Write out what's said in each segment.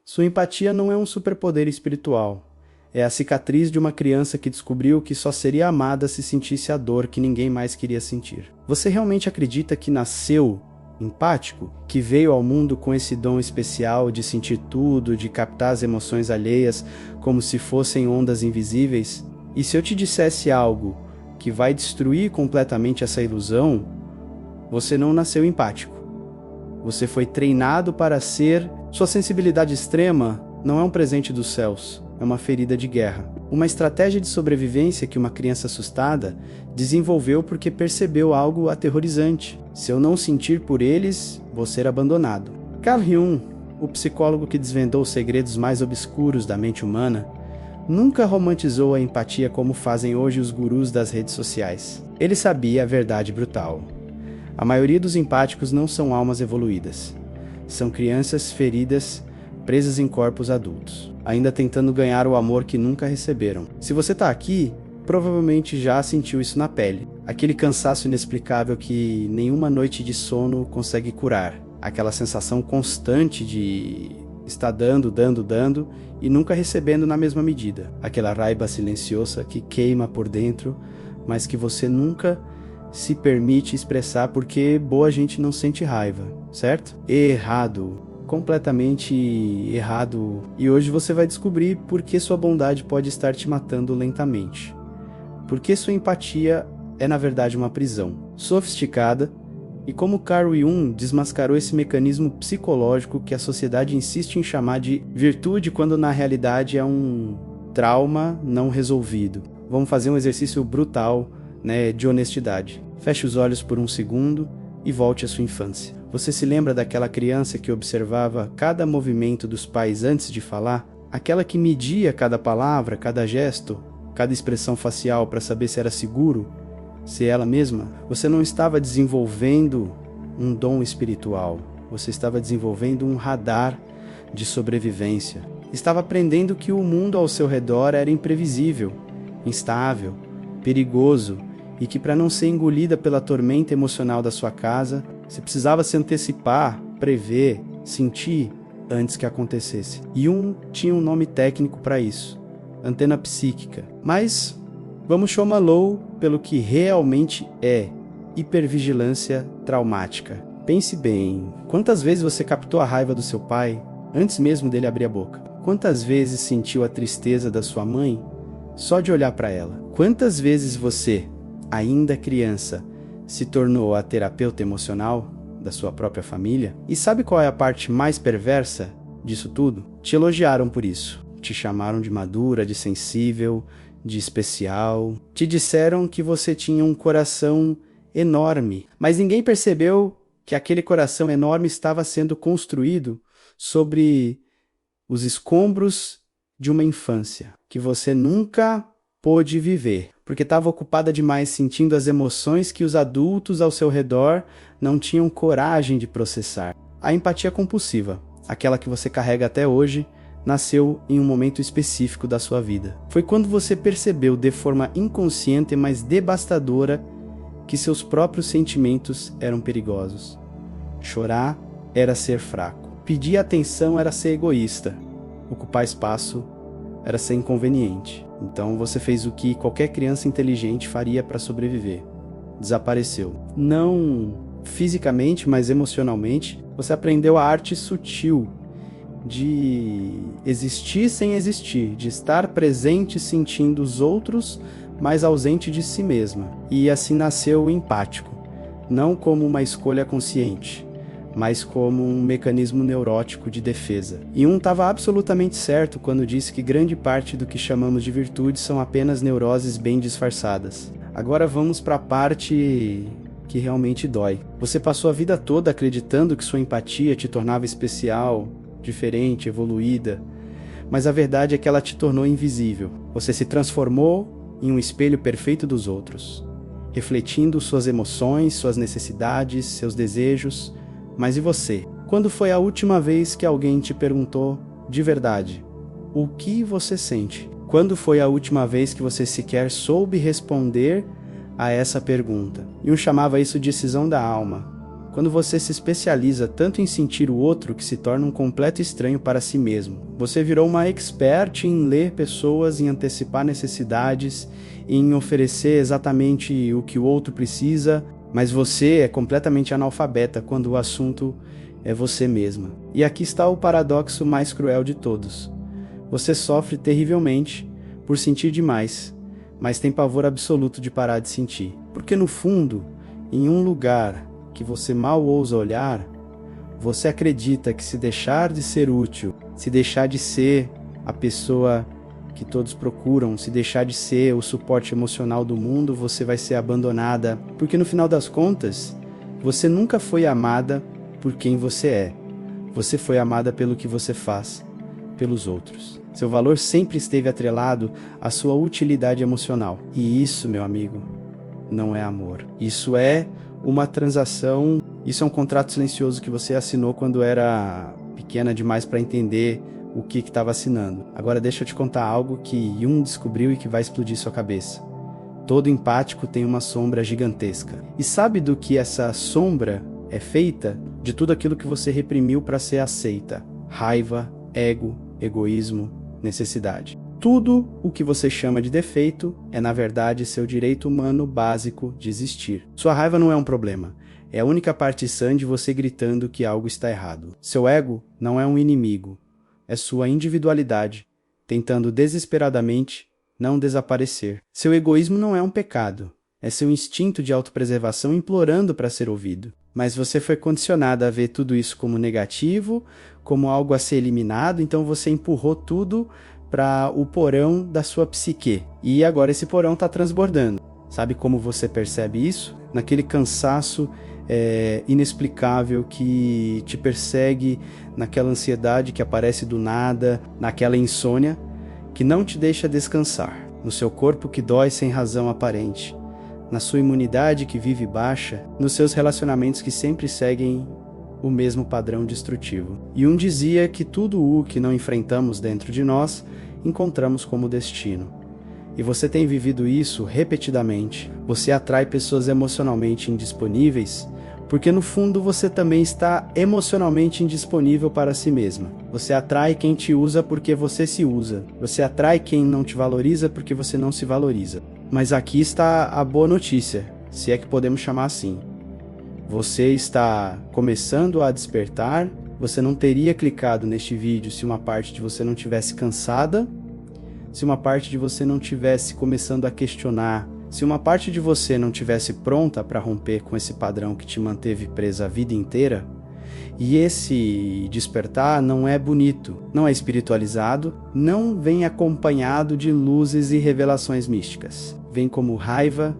Sua empatia não é um superpoder espiritual. É a cicatriz de uma criança que descobriu que só seria amada se sentisse a dor que ninguém mais queria sentir. Você realmente acredita que nasceu empático? Que veio ao mundo com esse dom especial de sentir tudo, de captar as emoções alheias como se fossem ondas invisíveis? E se eu te dissesse algo que vai destruir completamente essa ilusão, você não nasceu empático. Você foi treinado para ser. Sua sensibilidade extrema não é um presente dos céus, é uma ferida de guerra. Uma estratégia de sobrevivência que uma criança assustada desenvolveu porque percebeu algo aterrorizante. Se eu não sentir por eles, vou ser abandonado. Carl Jung, o psicólogo que desvendou os segredos mais obscuros da mente humana, nunca romantizou a empatia como fazem hoje os gurus das redes sociais. Ele sabia a verdade brutal. A maioria dos empáticos não são almas evoluídas. São crianças feridas, presas em corpos adultos, ainda tentando ganhar o amor que nunca receberam. Se você está aqui, provavelmente já sentiu isso na pele. Aquele cansaço inexplicável que nenhuma noite de sono consegue curar. Aquela sensação constante de estar dando e nunca recebendo na mesma medida. Aquela raiva silenciosa que queima por dentro, mas que você nunca se permite expressar porque boa gente não sente raiva, certo? Errado. Completamente errado. E hoje você vai descobrir por que sua bondade pode estar te matando lentamente. Porque sua empatia é na verdade uma prisão sofisticada, e como Carl Jung desmascarou esse mecanismo psicológico que a sociedade insiste em chamar de virtude quando na realidade é um trauma não resolvido. Vamos fazer um exercício brutal, de honestidade. Feche os olhos por um segundo e volte à sua infância. Você se lembra daquela criança que observava cada movimento dos pais antes de falar? Aquela que media cada palavra, cada gesto, cada expressão facial para saber se era seguro, se ela mesma? Você não estava desenvolvendo um dom espiritual, você estava desenvolvendo um radar de sobrevivência. Estava aprendendo que o mundo ao seu redor era imprevisível, instável, perigoso, e que para não ser engolida pela tormenta emocional da sua casa, você precisava se antecipar, prever, sentir antes que acontecesse. Jung tinha um nome técnico para isso, antena psíquica. Mas vamos chamá-lo pelo que realmente é: hipervigilância traumática. Pense bem, quantas vezes você captou a raiva do seu pai antes mesmo dele abrir a boca? Quantas vezes sentiu a tristeza da sua mãe só de olhar para ela? Quantas vezes você, ainda criança, se tornou a terapeuta emocional da sua própria família? E sabe qual é a parte mais perversa disso tudo? Te elogiaram por isso. Te chamaram de madura, de sensível, de especial. Te disseram que você tinha um coração enorme. Mas ninguém percebeu que aquele coração enorme estava sendo construído sobre os escombros de uma infância que você nunca pôde viver, porque estava ocupada demais sentindo as emoções que os adultos ao seu redor não tinham coragem de processar. A empatia compulsiva, aquela que você carrega até hoje, nasceu em um momento específico da sua vida. Foi quando você percebeu de forma inconsciente, mas devastadora, que seus próprios sentimentos eram perigosos. Chorar era ser fraco. Pedir atenção era ser egoísta. Ocupar espaço era ser inconveniente. Então você fez o que qualquer criança inteligente faria para sobreviver. Desapareceu. Não fisicamente, mas emocionalmente, você aprendeu a arte sutil de existir sem existir, de estar presente sentindo os outros, mas ausente de si mesma. E assim nasceu o empático, não como uma escolha consciente, mas como um mecanismo neurótico de defesa. E estava absolutamente certo quando disse que grande parte do que chamamos de virtude são apenas neuroses bem disfarçadas. Agora vamos para a parte que realmente dói. Você passou a vida toda acreditando que sua empatia te tornava especial, diferente, evoluída, mas a verdade é que ela te tornou invisível. Você se transformou em um espelho perfeito dos outros, refletindo suas emoções, suas necessidades, seus desejos. Mas e você? Quando foi a última vez que alguém te perguntou de verdade o que você sente? Quando foi a última vez que você sequer soube responder a essa pergunta? Jung chamava isso de cisão da alma. quando você se especializa tanto em sentir o outro que se torna um completo estranho para si mesmo. Você virou uma expert em ler pessoas, em antecipar necessidades, em oferecer exatamente o que o outro precisa, mas você é completamente analfabeta quando o assunto é você mesma. E aqui está o paradoxo mais cruel de todos. Você sofre terrivelmente por sentir demais, mas tem pavor absoluto de parar de sentir. Porque no fundo, em um lugar que você mal ousa olhar, você acredita que se deixar de ser útil, se deixar de ser a pessoa que todos procuram, se deixar de ser o suporte emocional do mundo, você vai ser abandonada. Porque no final das contas, você nunca foi amada por quem você é. Você foi amada pelo que você faz pelos outros. Seu valor sempre esteve atrelado à sua utilidade emocional. E isso, meu amigo, não é amor. Isso é uma transação, isso é um contrato silencioso que você assinou quando era pequena demais para entender o que estava assinando. Agora deixa eu te contar algo que Jung descobriu e que vai explodir sua cabeça. Todo empático tem uma sombra gigantesca. E sabe do que essa sombra é feita? De tudo aquilo que você reprimiu para ser aceita. Raiva, ego, egoísmo, necessidade. Tudo o que você chama de defeito é, na verdade, seu direito humano básico de existir. Sua raiva não é um problema. É a única parte sã de você gritando que algo está errado. Seu ego não é um inimigo. É sua individualidade, tentando desesperadamente não desaparecer. Seu egoísmo não é um pecado. É seu instinto de autopreservação implorando para ser ouvido. Mas você foi condicionada a ver tudo isso como negativo, como algo a ser eliminado, então você empurrou tudo para o porão da sua psique. E agora esse porão está transbordando. Sabe como você percebe isso? Naquele cansaço inexplicável que te persegue, naquela ansiedade que aparece do nada, naquela insônia que não te deixa descansar, no seu corpo que dói sem razão aparente, na sua imunidade que vive baixa, nos seus relacionamentos que sempre seguem o mesmo padrão destrutivo. Jung dizia que tudo o que não enfrentamos dentro de nós, encontramos como destino. E você tem vivido isso repetidamente. Você atrai pessoas emocionalmente indisponíveis, porque no fundo você também está emocionalmente indisponível para si mesma. Você atrai quem te usa porque você se usa. Você atrai quem não te valoriza porque você não se valoriza. Mas aqui está a boa notícia, se é que podemos chamar assim. Você está começando a despertar. Você não teria clicado neste vídeo se uma parte de você não tivesse cansada, se uma parte de você não tivesse começando a questionar, se uma parte de você não tivesse pronta para romper com esse padrão que te manteve presa a vida inteira. E esse despertar não é bonito, não é espiritualizado, não vem acompanhado de luzes e revelações místicas. Vem como raiva,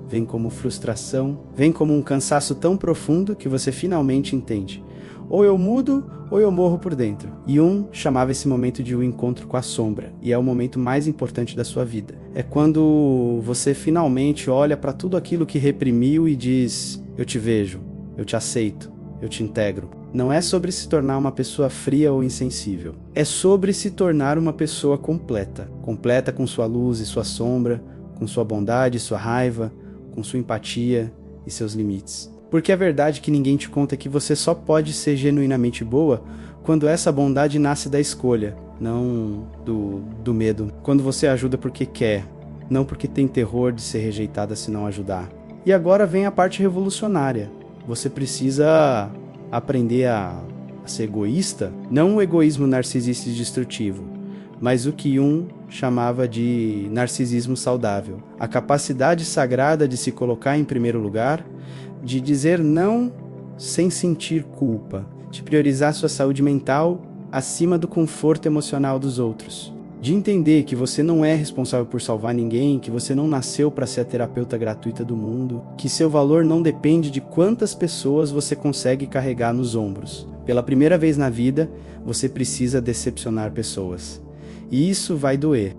vem como frustração, vem como um cansaço tão profundo que você finalmente entende. Ou eu mudo, ou eu morro por dentro. Jung chamava esse momento de um encontro com a sombra, e é o momento mais importante da sua vida. É quando você finalmente olha para tudo aquilo que reprimiu e diz: eu te vejo, eu te aceito, eu te integro. Não é sobre se tornar uma pessoa fria ou insensível. É sobre se tornar uma pessoa completa. Completa com sua luz e sua sombra, com sua bondade e sua raiva, com sua empatia e seus limites. Porque a verdade que ninguém te conta é que você só pode ser genuinamente boa quando essa bondade nasce da escolha, não do medo. Quando você ajuda porque quer, não porque tem terror de ser rejeitada se não ajudar. E agora vem a parte revolucionária. Você precisa aprender a ser egoísta, não o egoísmo narcisista e destrutivo, mas o que Jung chamava de narcisismo saudável. A capacidade sagrada de se colocar em primeiro lugar, de dizer não sem sentir culpa, de priorizar sua saúde mental acima do conforto emocional dos outros, de entender que você não é responsável por salvar ninguém, que você não nasceu para ser a terapeuta gratuita do mundo, que seu valor não depende de quantas pessoas você consegue carregar nos ombros. Pela primeira vez na vida, você precisa decepcionar pessoas. E isso vai doer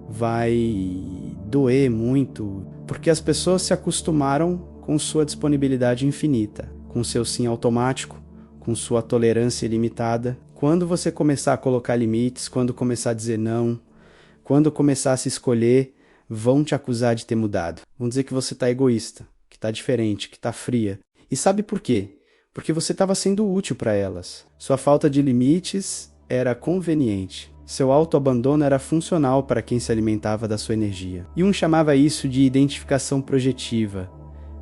muito, porque as pessoas se acostumaram com sua disponibilidade infinita, com seu sim automático, com sua tolerância ilimitada. Quando você começar a colocar limites, quando começar a dizer não, quando começar a se escolher, vão te acusar de ter mudado. Vão dizer que você está egoísta, que está diferente, que está fria. E sabe por quê? porque você estava sendo útil para elas. Sua falta de limites era conveniente. Seu autoabandono era funcional para quem se alimentava da sua energia. Jung chamava isso de identificação projetiva.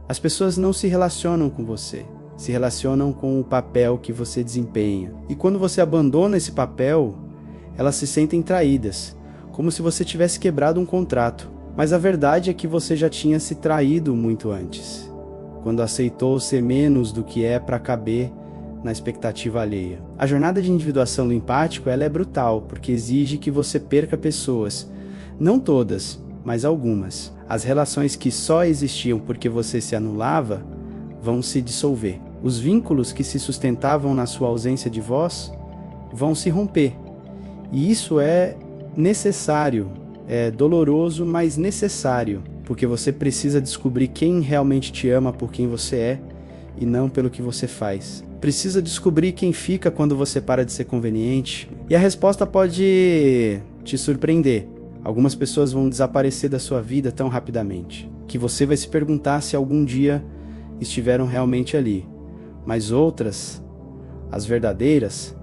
As pessoas não se relacionam com você, se relacionam com o papel que você desempenha. E quando você abandona esse papel, elas se sentem traídas, como se você tivesse quebrado um contrato. Mas a verdade é que você já tinha se traído muito antes, quando aceitou ser menos do que é para caber na expectativa alheia. A jornada de individuação do empático ela é brutal, porque exige que você perca pessoas. Não todas, mas algumas. As relações que só existiam porque você se anulava vão se dissolver. Os vínculos que se sustentavam na sua ausência de voz vão se romper. E isso é necessário, é doloroso, mas necessário, porque você precisa descobrir quem realmente te ama por quem você é e não pelo que você faz. Precisa descobrir quem fica quando você para de ser conveniente. E a resposta pode te surpreender. Algumas pessoas vão desaparecer da sua vida tão rapidamente que você vai se perguntar se algum dia estiveram realmente ali. Mas outras, as verdadeiras,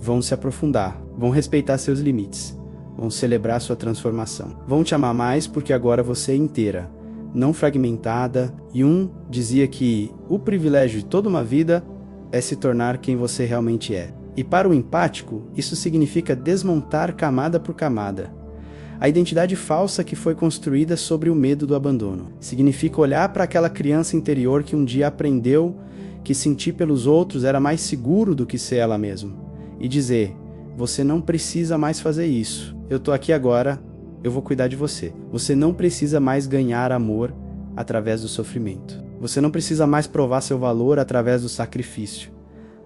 vão se aprofundar, vão respeitar seus limites, vão celebrar sua transformação. Vão te amar mais porque agora você é inteira, não fragmentada. Jung dizia que o privilégio de toda uma vida é se tornar quem você realmente é. E para o empático, isso significa desmontar camada por camada a identidade falsa que foi construída sobre o medo do abandono. Significa olhar para aquela criança interior que um dia aprendeu que sentir pelos outros era mais seguro do que ser ela mesma. E dizer, você não precisa mais fazer isso. Eu tô aqui agora, eu vou cuidar de você. Você não precisa mais ganhar amor através do sofrimento. Você não precisa mais provar seu valor através do sacrifício.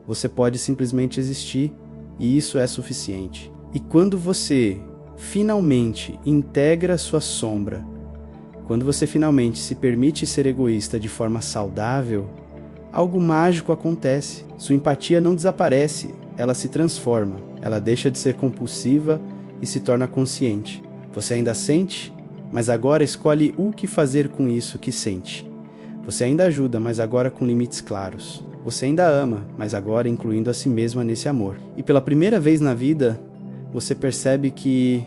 Você pode simplesmente existir e isso é suficiente. E quando você finalmente integra sua sombra, quando você finalmente se permite ser egoísta de forma saudável, algo mágico acontece. Sua empatia não desaparece, ela se transforma. Ela deixa de ser compulsiva e se torna consciente. Você ainda sente, mas agora escolhe o que fazer com isso que sente. Você ainda ajuda, mas agora com limites claros. Você ainda ama, mas agora incluindo a si mesma nesse amor. E pela primeira vez na vida, você percebe que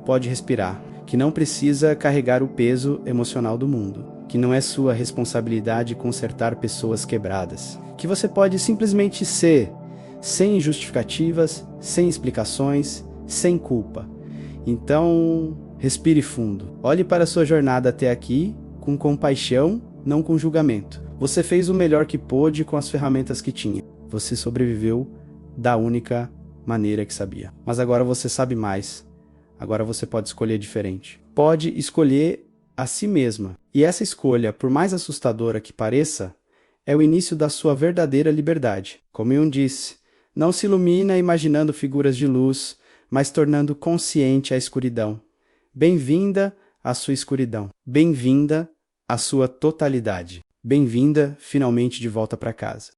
pode respirar, que não precisa carregar o peso emocional do mundo, que não é sua responsabilidade consertar pessoas quebradas, que você pode simplesmente ser, sem justificativas, sem explicações, sem culpa. Então, respire fundo. Olhe para a sua jornada até aqui com compaixão, não com julgamento. Você fez o melhor que pôde com as ferramentas que tinha. Você sobreviveu da única maneira que sabia. Mas agora você sabe mais. Agora você pode escolher diferente. Pode escolher a si mesma. E essa escolha, por mais assustadora que pareça, é o início da sua verdadeira liberdade. Como Jung disse, não se ilumina imaginando figuras de luz, mas tornando consciente a escuridão. Bem-vinda à sua escuridão. Bem-vinda à sua totalidade. Bem-vinda finalmente de volta para casa.